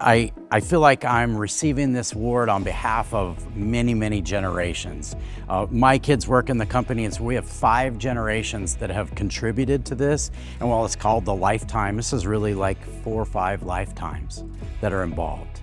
I feel like I'm receiving this award on behalf of many, many generations. My kids work in the company, and so we have 5 generations that have contributed to this. And while it's called the lifetime, this is really like 4 or 5 lifetimes that are involved.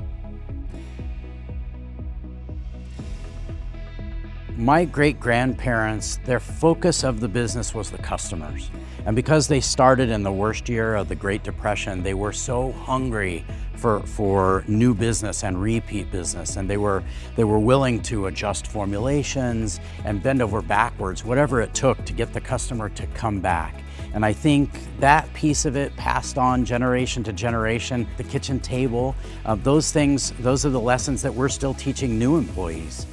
My great-grandparents, their focus of the business was the customers. And because they started in the worst year of the Great Depression, they were so hungry for new business and repeat business. And they were willing to adjust formulations and bend over backwards, whatever it took to get the customer to come back. And I think that piece of it passed on generation to generation. The kitchen table, those are the lessons that we're still teaching new employees.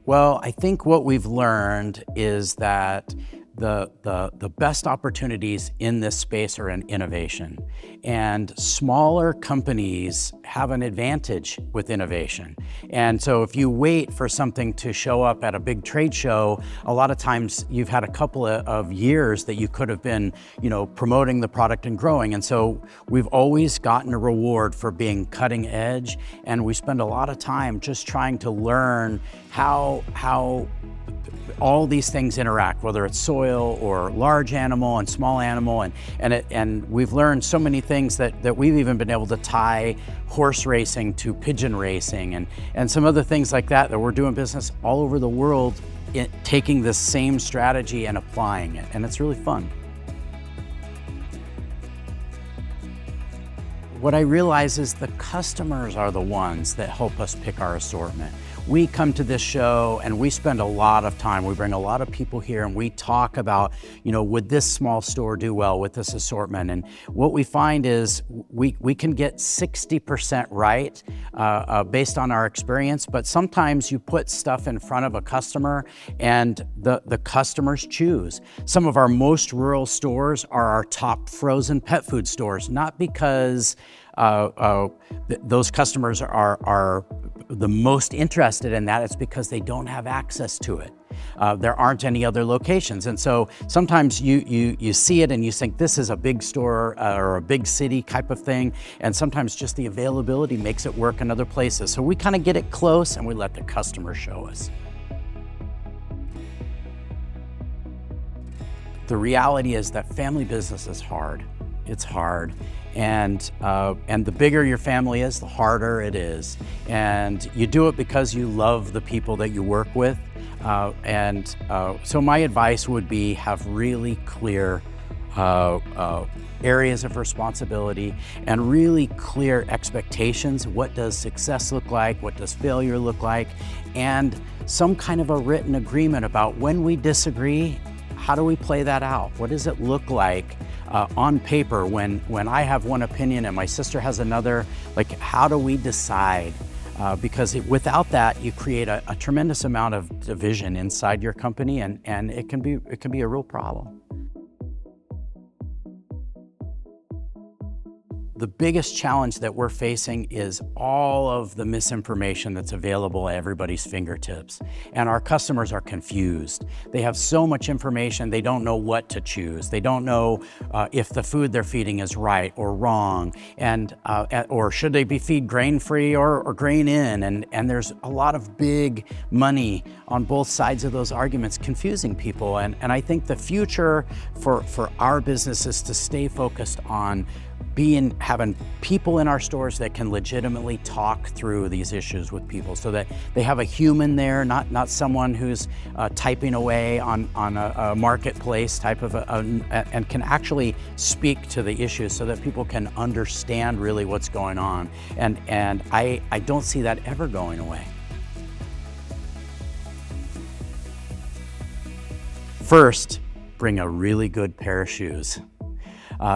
Well, I think what we've learned is that the best opportunities in this space are in innovation. And smaller companies have an advantage with innovation. And so if you wait for something to show up at a big trade show, a lot of times you've had a couple of years that you could have been, promoting the product and growing. And so we've always gotten a reward for being cutting edge. And we spend a lot of time just trying to learn how all these things interact, whether it's soil or large animal and small animal, and we've learned so many things that we've even been able to tie horse racing to pigeon racing and some other things like that we're doing business all over the world, taking this same strategy and applying it, and it's really fun. What I realize is the customers are the ones that help us pick our assortment. We come to this show and we spend a lot of time, we bring a lot of people here and we talk about, would this small store do well with this assortment? And what we find is we can get 60% right based on our experience, but sometimes you put stuff in front of a customer and the customers choose. Some of our most rural stores are our top frozen pet food stores, not because those customers are the most interested in that. It's because they don't have access to it. There aren't any other locations. And so sometimes you see it and you think this is a big store or a big city type of thing. And sometimes just the availability makes it work in other places. So we kind of get it close and we let the customer show us. The reality is that family business is hard. It's hard. And the bigger your family is, the harder it is. And you do it because you love the people that you work with. So my advice would be have really clear areas of responsibility and really clear expectations. What does success look like? What does failure look like? And some kind of a written agreement about when we disagree, how do we play that out? What does it look like on paper when I have one opinion and my sister has another? Like, how do we decide? Because without that, you create a tremendous amount of division inside your company, and it can be a real problem. The biggest challenge that we're facing is all of the misinformation that's available at everybody's fingertips. And our customers are confused. They have so much information, they don't know what to choose. They don't know if the food they're feeding is right or wrong, or should they be feed grain-free or grain-in. And there's a lot of big money on both sides of those arguments confusing people. And I think the future for our business is to stay focused on having people in our stores that can legitimately talk through these issues with people, so that they have a human there, not someone who's typing away on a marketplace type of and can actually speak to the issues so that people can understand really what's going on. And I don't see that ever going away. First, bring a really good pair of shoes.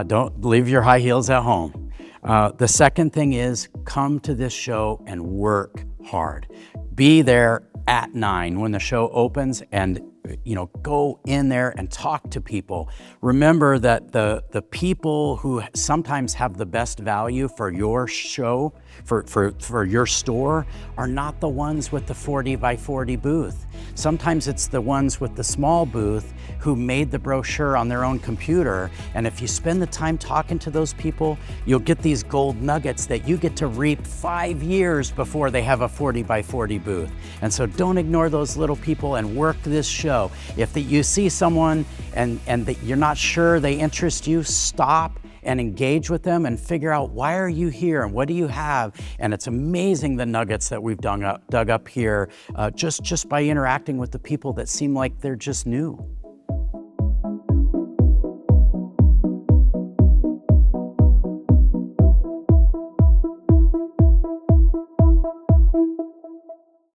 Don't leave your high heels at home. The second thing is come to this show and work hard. Be there at 9 when the show opens and go in there and talk to people. Remember that the people who sometimes have the best value for your show, for your store, are not the ones with the 40 by 40 booth. Sometimes it's the ones with the small booth who made the brochure on their own computer. And if you spend the time talking to those people, you'll get these gold nuggets that you get to reap 5 years before they have a 40 by 40 booth. And so don't ignore those little people and work this show. If you see someone and that you're not sure they interest you, stop and engage with them and figure out, why are you here and what do you have? And it's amazing the nuggets that we've dug up here just by interacting with the people that seem like they're just new.